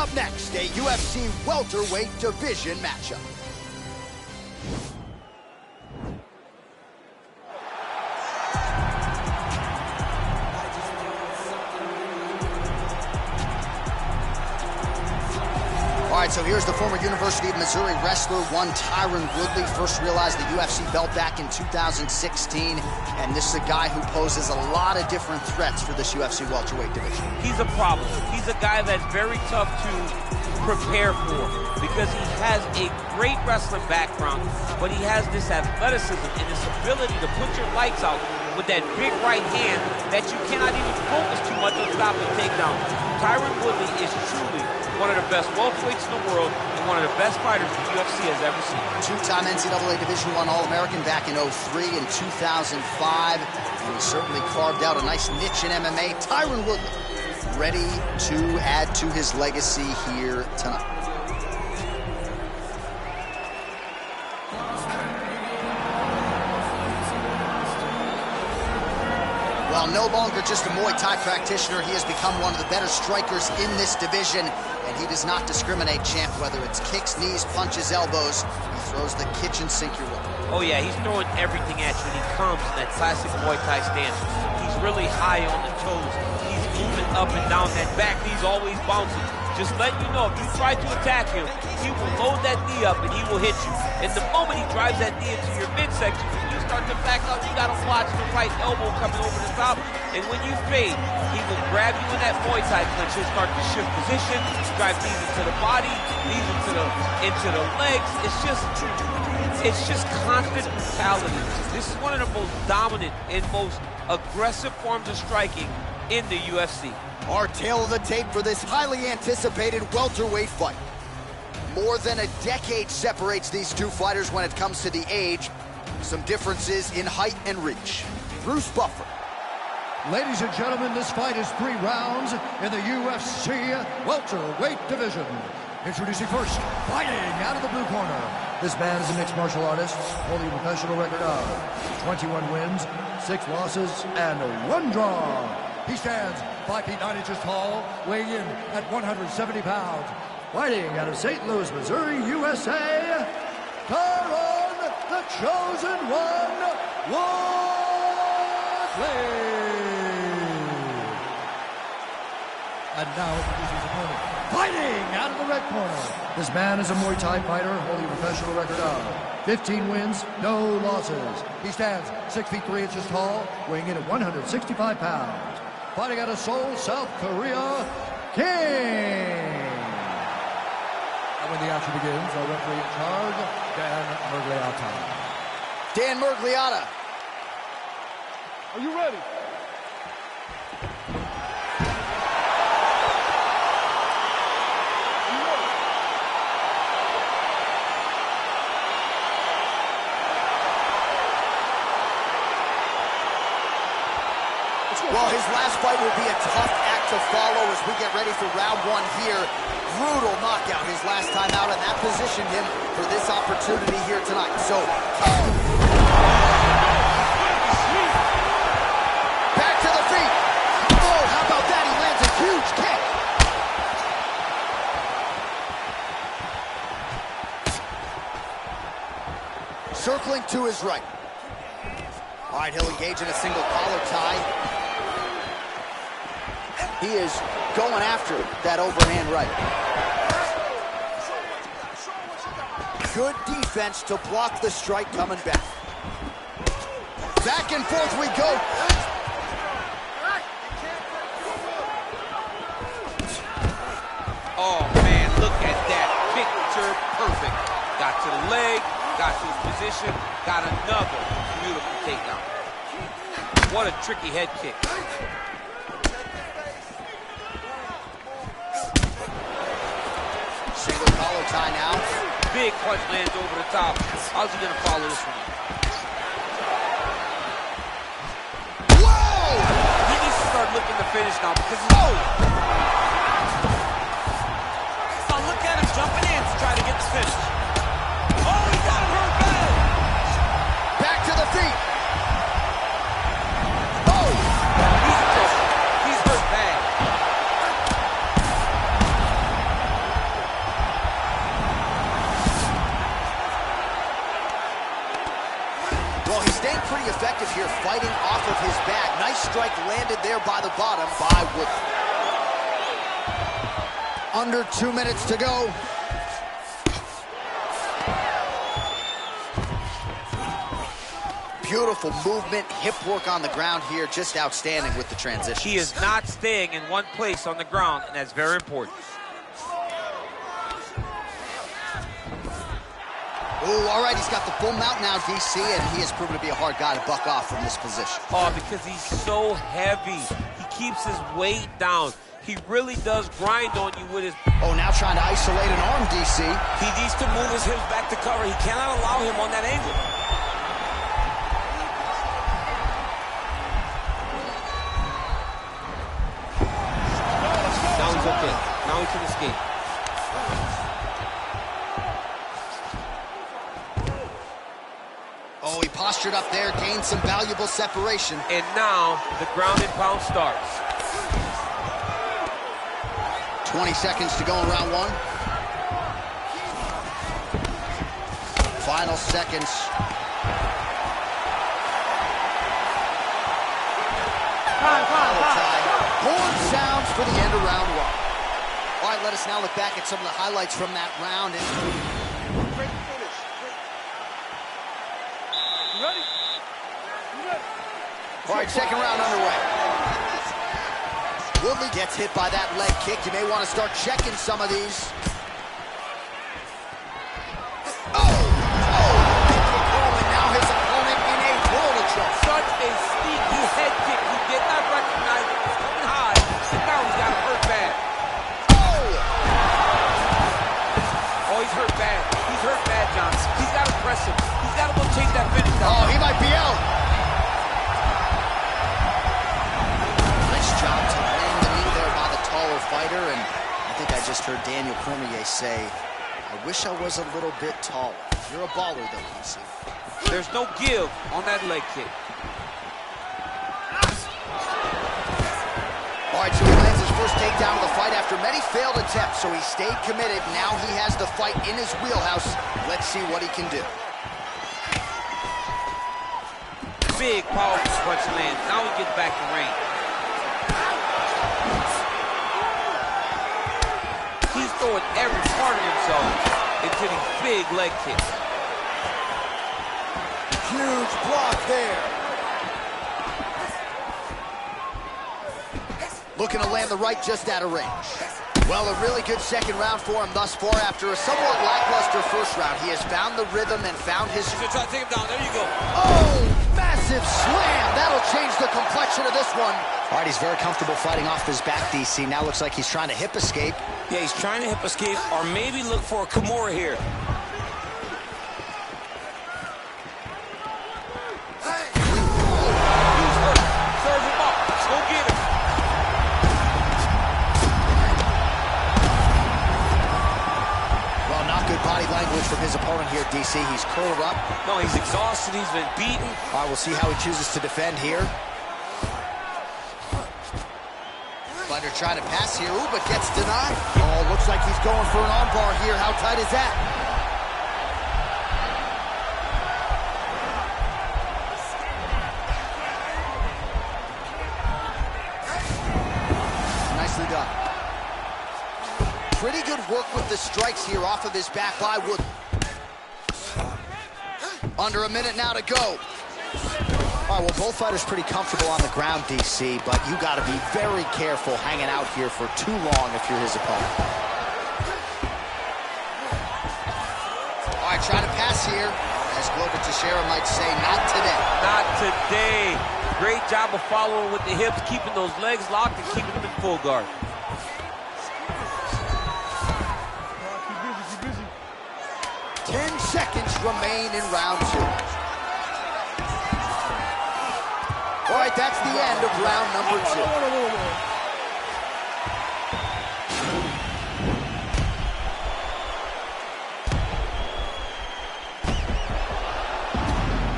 up next, a UFC welterweight division matchup. All right, so here's the former University of Missouri wrestler, one Tyron Woodley. First realized the UFC belt back in 2016, and this is a guy who poses a lot of different threats for this UFC welterweight division. He's a problem. He's a guy that's very tough to prepare for because he has a great wrestling background, but he has this athleticism and this ability to put your lights out with that big right hand that you cannot even focus too much on stopping takedowns. Tyron Woodley is truly one of the best welterweights in the world and one of the best fighters the UFC has ever seen. Two-time NCAA Division I All-American back in 2003 and 2005. And he certainly carved out a nice niche in MMA. Tyron Woodley ready to add to his legacy here tonight. Well, no longer just a Muay Thai practitioner, he has become one of the better strikers in this division, and he does not discriminate, champ, whether it's kicks, knees, punches, elbows. He throws the kitchen sink your way. Oh yeah, he's throwing everything at you, and he comes in that classic Muay Thai stance. He's really high on the toes. He's moving up and down that back knee's always bouncing. Just letting you know, if you try to attack him, he will load that knee up and he will hit you. And the moment he drives that knee into your midsection, you start to back out, you gotta watch the right elbow coming over the top. And when you fade, he will grab you in that Muay Thai clinch. He'll start to shift position, drive knees into the body, knees into the legs. It's just constant brutality. This is one of the most dominant and most aggressive forms of striking in the UFC. Our tale of the tape for this highly anticipated welterweight fight. More than a decade separates these two fighters when it comes to the age. Some differences in height and reach. Bruce Buffer. Ladies and gentlemen, this fight is 3 rounds in the UFC welterweight division. Introducing first, fighting out of the blue corner. This man is a mixed martial artist, holding a professional record of 21 wins, 6 losses, and 1 draw. He stands 5 feet 9 inches tall, weighing in at 170 pounds. Fighting out of St. Louis, Missouri, USA, Tyron, the Chosen One, Woodley. And now introducing his opponent, fighting out of the red corner. This man is a Muay Thai fighter, holding a professional record of 15 wins, no losses. He stands 6 feet 3 inches tall, weighing in at 165 pounds. Fighting out of Seoul, South Korea, King. And when the action begins, our referee in charge, Dan Mergliata. Dan Mergliata. Are you ready? Well, his last fight will be a tough act to follow as we get ready for round 1 here. Brutal knockout his last time out, and that positioned him for this opportunity here tonight. So, back to the feet. Oh, how about that? He lands a huge kick. Circling to his right. All right, he'll engage in a single collar tie. He is going after that overhand right. Good defense to block the strike coming back. Back and forth we go. Oh man, look at that. Picture perfect. Got to the leg, got to his position, got another beautiful takedown. What a tricky head kick. Single collar tie now. Big punch lands over the top. How's he gonna follow this one? Whoa! He needs to start looking to finish now because he's Now look at him jumping in to try to get the finish. Oh, he got him hurt bad. Back to the feet. he's hurt bad. strike landed there by the bottom by Woodley. Under 2 minutes to go. Beautiful movement, hip work on the ground here, just outstanding with the transition. He is not staying in one place on the ground, and that's very important. Oh, all right, he's got the full mount now, DC, and he has proven to be a hard guy to buck off from this position. Oh, because he's so heavy. He keeps his weight down. He really does grind on you with his... Oh, now trying to isolate an arm, DC. He needs to move his hips back to cover. He cannot allow him on that angle. Now he's okay. Now he can escape. Oh, he postured up there, gained some valuable separation. And now the ground and pound starts. 20 seconds to go in round one. Final seconds. Horn sounds for the end of round one. All right, let us now look back at some of the highlights from that round. Great finish. Great. You ready? You ready? All right, second round underway. Woodley gets hit by that leg kick. You may want to start checking some of these. And now his opponent in a world of trouble. Such a sneaky head kick. He did not recognize it was coming high, and now he's got him hurt bad. Oh, he's hurt bad. He's hurt bad, John. He's got to press him. He's got to go chase that finish down. Oh, he might be out. Nice job to land the knee there by the taller fighter, and I think I just heard Daniel Cormier say, I wish I was a little bit taller. You're a baller, though, DC. There's no give on that leg kick. All right, so he lands his first takedown of the fight after many failed attempts, so he stayed committed. Now he has the fight in his wheelhouse. Let's see what he can do. Big, powerful punch lands. Now he gets back in range. He's throwing every part of himself into these big leg kicks. Huge block there. Looking to land the right just out of range. Well, a really good second round for him thus far. After a somewhat lackluster first round, he has found the rhythm and found his... He's gonna try to take him down. There you go. Oh, massive slam. That'll change the complexion of this one. All right, he's very comfortable fighting off his back, DC. Now looks like he's trying to hip escape. Yeah, he's trying to hip escape or maybe look for a Kimura here. He's hurt. Serve him up. Go get him. Well, not good body language from his opponent here, DC. He's curled up. No, he's exhausted. He's been beaten. All right, we'll see how he chooses to defend here. Fighter trying to pass here, ooh, but gets denied. Oh, looks like he's going for an armbar here. How tight is that? Nicely done. Pretty good work with the strikes here off of his back by Woodley. Under a minute now to go. All right, well, both fighters pretty comfortable on the ground, DC, but you got to be very careful hanging out here for too long if you're his opponent. All right, trying to pass here. As Glover Teixeira might say, not today. Not today. Great job of following with the hips, keeping those legs locked and keeping them in full guard. Keep busy, keep busy. 10 seconds remain in round two. All right, that's the end of round number two.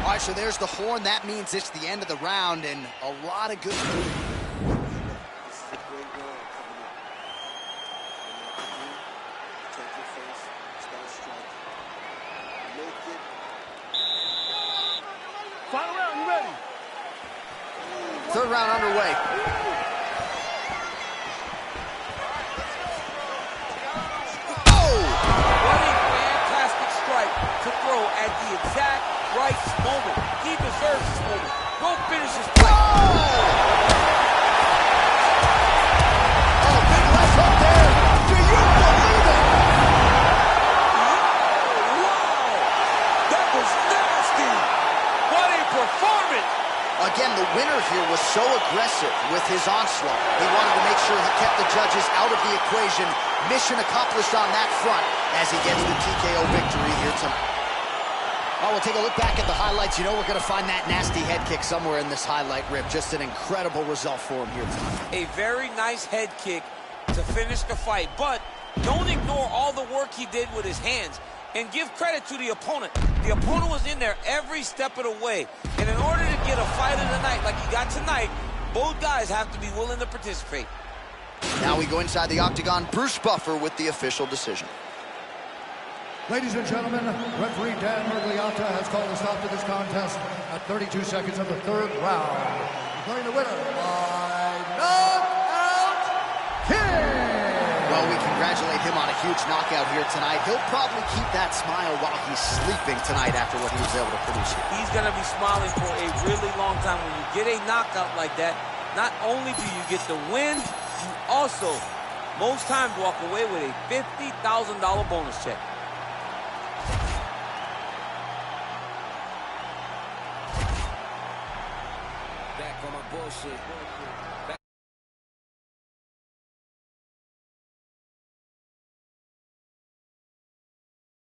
All right, so there's the horn. That means it's the end of the round, and a lot of good... This is a great round coming up. Take your face, start striking. Make it. Final round, you ready? Third round underway. Oh! What a fantastic strike to throw at the exact right moment. He deserves this moment. Go finish his fight. Oh, big left hook there. Do you believe it? Wow! That was nasty! What a performance! Again, the winner here was so aggressive with his onslaught. He wanted to make sure he kept the judges out of the equation. Mission accomplished on that front as he gets the TKO victory here tonight. Oh, we'll take a look back at the highlights. You know we're going to find that nasty head kick somewhere in this highlight rip. Just an incredible result for him here tonight. A very nice head kick to finish the fight, but don't ignore all the work he did with his hands. And give credit to the opponent. The opponent was in there every step of the way. And in order to get a fight of the night like you got tonight, both guys have to be willing to participate. Now we go inside the octagon. Bruce Buffer with the official decision. Ladies and gentlemen, referee Dan Mergliata has called a stop to this contest at 32 seconds of the third round. Declaring the winner by knockout kick! Well, we congratulate him on a huge knockout here tonight. He'll probably keep that smile while he's sleeping tonight after what he was able to produce here. He's going to be smiling for a really long time. When you get a knockout like that, not only do you get the win, you also, most times, walk away with a $50,000 bonus check. Back on my bullshit.